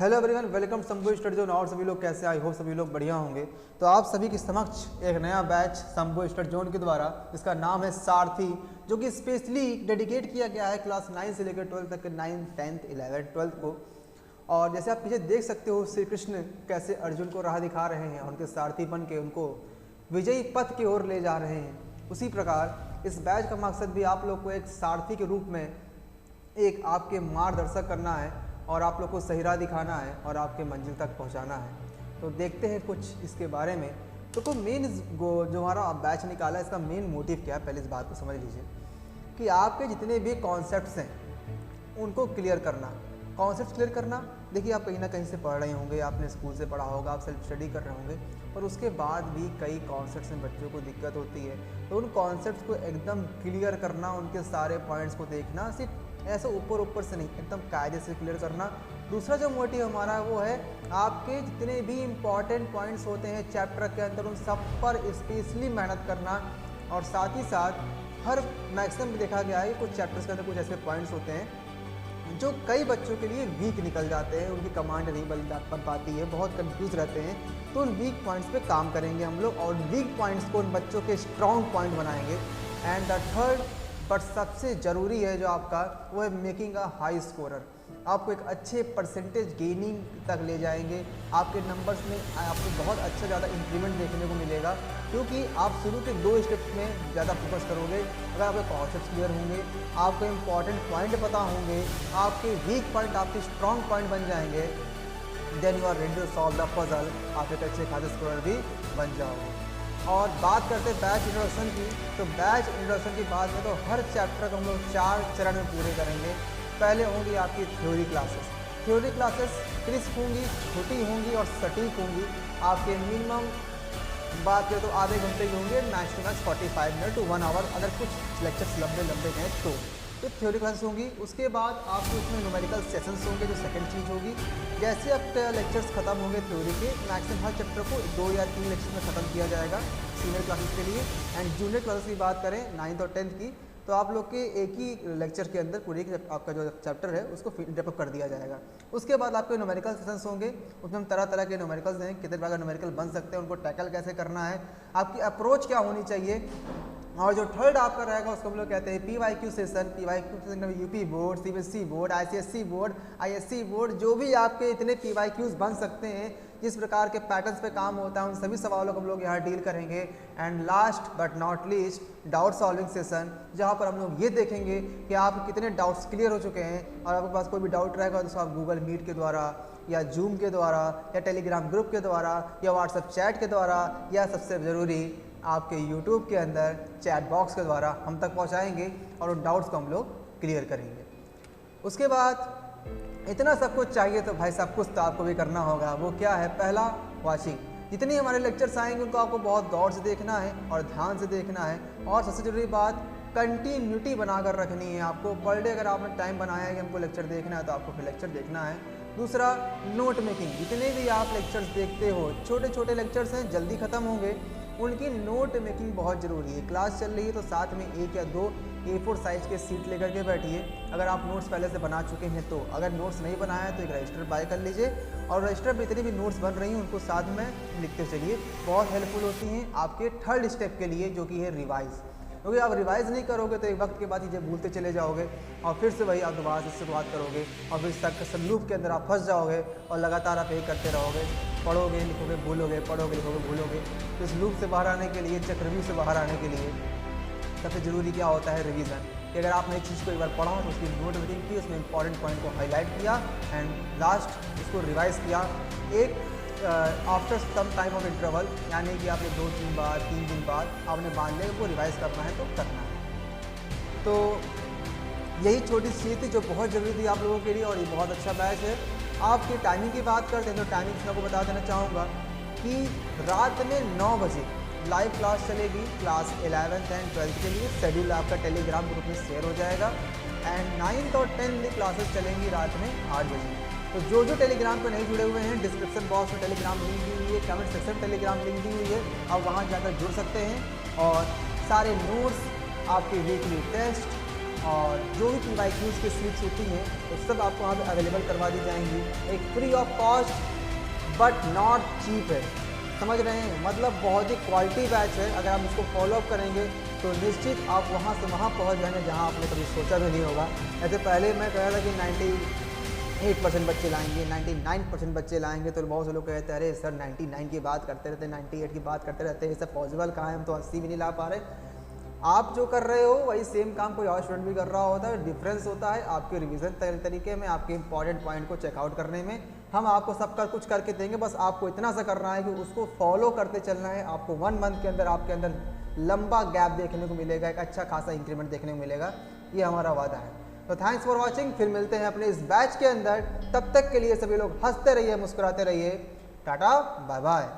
Hello everyone, welcome Shambhu study zone. और सभी लोग कैसे, आई होप सभी लोग बढ़िया होंगे। तो आप सभी के समक्ष एक नया बैच शंभू स्टडी जोन के द्वारा, जिसका नाम है सारथी, जो कि स्पेशली डेडिकेट किया गया है क्लास 9 से लेकर 12 तक के 9th, 10th, 11th, 12th को। और जैसे आप पीछे देख सकते हो, श्री कृष्ण कैसे अर्जुन को राह दिखा रहे हैं और उनके सारथी बन के उनको विजयी पथ की ओर ले जा रहे हैं। उसी प्रकार इस बैच का मकसद भी आप लोग को एक सारथी के रूप में एक आपके मार्गदर्शक करना है और आप लोग को सही राह दिखाना है और आपके मंजिल तक पहुंचाना है। तो देखते हैं कुछ इसके बारे में। तो मेन जो हमारा बैच निकाला है, इसका मेन मोटिव क्या है, पहले इस बात को समझ लीजिए कि आपके जितने भी कॉन्सेप्ट्स हैं उनको क्लियर करना। कॉन्सेप्ट क्लियर करना, देखिए आप कहीं ना कहीं से पढ़ रहे होंगे, आपने स्कूल से पढ़ा होगा, आप सेल्फ स्टडी कर रहे होंगे, पर उसके बाद भी कई कॉन्सेप्ट्स में बच्चों को दिक्कत होती है। तो उन कॉन्सेप्ट्स को एकदम क्लियर करना, उनके सारे पॉइंट्स को देखना, सिर्फ ऐसा ऊपर ऊपर से नहीं, एकदम कायदे से क्लियर करना। दूसरा जो मोटिव हमारा है वो है आपके जितने भी इम्पॉर्टेंट पॉइंट्स होते हैं चैप्टर के अंदर, उन सब पर स्पेशली मेहनत करना। और साथ ही साथ हर मैक्सिमम देखा गया है कुछ चैप्टर्स के अंदर कुछ ऐसे पॉइंट्स होते हैं जो कई बच्चों के लिए वीक निकल जाते हैं, उनकी कमांड नहीं बन पाती है, बहुत कंफ्यूज रहते हैं। तो उन वीक पॉइंट्स पे काम करेंगे हम लोग और वीक पॉइंट्स को उन बच्चों के स्ट्रॉन्ग पॉइंट बनाएंगे। एंड द थर्ड बट सबसे ज़रूरी है जो आपका, वो है मेकिंग अ हाई स्कोरर। आपको एक अच्छे परसेंटेज गेनिंग तक ले जाएंगे। आपके नंबर्स में आपको बहुत अच्छा ज़्यादा इंक्रीमेंट देखने को मिलेगा, क्योंकि आप शुरू के 2 स्टेप्स में ज़्यादा फोकस करोगे। अगर आपके कॉन्सेप्ट्स क्लियर होंगे, आपको इम्पॉर्टेंट पॉइंट पता होंगे, आपके वीक पॉइंट आपके स्ट्रॉन्ग पॉइंट बन जाएंगे, then you are ready to solve the puzzle. आप एक अच्छे खाते स्कोरर भी बन जाओगे। और बात करते हैं बैच इंट्रोडक्शन की, तो बैच इंट्रोडक्शन की बात में तो हर चैप्टर को हम लोग 4 चरण में पूरे करेंगे। पहले होंगी आपकी theory classes. Theory classes crisp होंगी, छोटी होंगी और सटीक होंगी। आपके मिनिमम बात करें तो आधे घंटे की होंगे, max to max 45 minute to 1 hour, अगर कुछ लेक्चर्स लंबे लंबे हैं तो थ्योरी क्लासेस होंगी। उसके बाद आपको इसमें न्यूमेरिकल सेशंस होंगे, जो सेकंड चीज़ होगी। जैसे आपके लेक्चर्स खत्म होंगे थ्योरी के, मैक्सिमम हर चैप्टर को 2 या 3 लेक्चर में ख़त्म किया जाएगा सीनियर क्लासेस के लिए। एंड जूनियर क्लासेस की बात करें 9th और 10th की, तो आप लोग के एक ही लेक्चर के अंदर पूरी आपका जो चैप्टर है उसको ड्रैपअप कर दिया जाएगा। उसके बाद आपके न्यूमेरिकल सेशंस होंगे, उसमें हम तरह तरह के न्यूमेरिकल्स हैं, कितने प्रकार का न्यूमेरिकल बन सकते हैं, उनको टैकल कैसे करना है, आपकी अप्रोच क्या होनी चाहिए। और जो थर्ड आपका रहेगा उसको हम लोग कहते हैं PYQ सेशन। PYQ सेशन में UP board, CBSE board, ICSE board, ISC board, जो भी आपके इतने PYQs बन सकते हैं, जिस प्रकार के पैटर्न्स पे काम होता है, उन सभी सवालों को हम लोग यहाँ डील करेंगे। And last but not least doubt solving session, जहाँ पर हम लोग ये देखेंगे कि आप कितने डाउट्स क्लियर हो चुके हैं। और आपके पास कोई भी डाउट रहेगा तो आप गूगल मीट के द्वारा या जूम के द्वारा या टेलीग्राम ग्रुप के द्वारा या व्हाट्सएप चैट के द्वारा या सबसे ज़रूरी आपके यूट्यूब के अंदर चैट बॉक्स के द्वारा हम तक पहुंचाएंगे और उन डाउट्स को हम लोग क्लियर करेंगे। उसके बाद इतना सब कुछ चाहिए तो भाई साहब कुछ तो आपको भी करना होगा। वो क्या है? पहला, वाचिंग। जितने हमारे लेक्चर्स आएंगे उनको आपको बहुत गौर से देखना है और ध्यान से देखना है। और सबसे ज़रूरी बात, कंटिन्यूटी बनाकर रखनी है आपको। पर डे अगर आपने टाइम बनाया है कि हमको लेक्चर देखना है तो आपको फिर लेक्चर देखना है। दूसरा, नोट मेकिंग। जितने भी आप लेक्चर्स देखते हो, छोटे छोटे लेक्चर्स हैं, जल्दी ख़त्म होंगे, उनकी नोट मेकिंग बहुत ज़रूरी है। क्लास चल रही है तो साथ में 1 या 2 A4 साइज़ के सीट लेकर के बैठिए। अगर आप नोट्स पहले से बना चुके हैं तो, अगर नोट्स नहीं बनाया है तो एक रजिस्टर बाय कर लीजिए और रजिस्टर पर जितनी भी नोट्स बन रही हैं उनको साथ में लिखते चलिए। बहुत हेल्पफुल होती हैं आपके थर्ड स्टेप के लिए, जो कि है रिवाइज़। क्योंकि आप रिवाइज़ नहीं करोगे तो एक वक्त के बाद चीज़ें भूलते चले जाओगे और फिर से वही आप दोबारा से शुरुआत करोगे और फिर संलूप के अंदर आप फंस जाओगे और लगातार आप यही करते रहोगे, पढ़ोगे लिखोगे भूलोगे, पढ़ोगे लिखोगे भूलोगे। तो इस लूप से बाहर आने के लिए, चक्रव्यूह से बाहर आने के लिए सबसे ज़रूरी क्या होता है? रिवीजन। कि अगर आपने एक चीज़ को एक बार पढ़ा तो उसकी नोट रीडिंग की, उसमें इंपॉर्टेंट पॉइंट को हाईलाइट किया एंड लास्ट उसको रिवाइज़ किया एक after some time of interval, यानी कि आपने 2-3 बार 3 दिन बाद आपने मान लिया वो रिवाइज़ करना है तो करना है। तो यही छोटी सी चीज़ थी जो बहुत ज़रूरी थी आप लोगों के लिए और ये बहुत अच्छा बैच है। आपकी टाइमिंग की बात करते हैं तो टाइमिंग मैं आपको बता देना चाहूँगा कि रात में 9 बजे लाइव क्लास चलेगी क्लास 11th एंड 12th के लिए। शेड्यूल आपका टेलीग्राम ग्रुप में शेयर हो जाएगा। एंड 9th और 10th क्लासेस चलेंगी रात में 8 बजे। तो जो टेलीग्राम पर नहीं जुड़े हुए हैं, डिस्क्रिप्शन बॉक्स में टेलीग्राम लिंक दी हुई है, कमेंट सेक्शन में टेलीग्राम लिंक दी हुई है, आप वहाँ जाकर जुड़ सकते हैं। और सारे नोट्स, आपके वीकली टेस्ट, और जो भी PYQs की सीट्स होती हैं वो सब आपको वहाँ पे अवेलेबल करवा दी जाएंगी। एक free of cost but not cheap है, समझ रहे हैं, मतलब बहुत ही क्वालिटी बैच है। अगर आप इसको फॉलोअप करेंगे तो निश्चित आप वहाँ से वहाँ पहुँच जाएंगे जहाँ आपने कभी सोचा भी नहीं होगा। ऐसे पहले मैं कह रहा था कि 98% बच्चे लाएंगे, 99% बच्चे लाएंगे, तो बहुत से लोग कहते हैं अरे सर 99 की बात करते रहते हैं, 98 की बात करते रहते हैं, ये सब पॉसिबल कहाँ है, हम तो 80 भी नहीं ला पा रहे। आप जो कर रहे हो वही सेम काम कोई और स्टूडेंट भी कर रहा होता है, डिफरेंस होता है आपके रिवीजन तरीके में, आपके इंपॉर्टेंट पॉइंट को चेकआउट करने में। हम आपको सबका कुछ करके देंगे, बस आपको इतना सा करना है कि उसको फॉलो करते चलना है। आपको 1 मंथ के अंदर आपके अंदर लंबा गैप देखने को मिलेगा, एक अच्छा खासा इंक्रीमेंट देखने को मिलेगा, ये हमारा वादा है। तो थैंक्स फॉर वॉचिंग, फिर मिलते हैं अपने इस बैच के अंदर। तब तक के लिए सभी लोग हंसते रहिए, मुस्कुराते रहिए। Tata bye bye.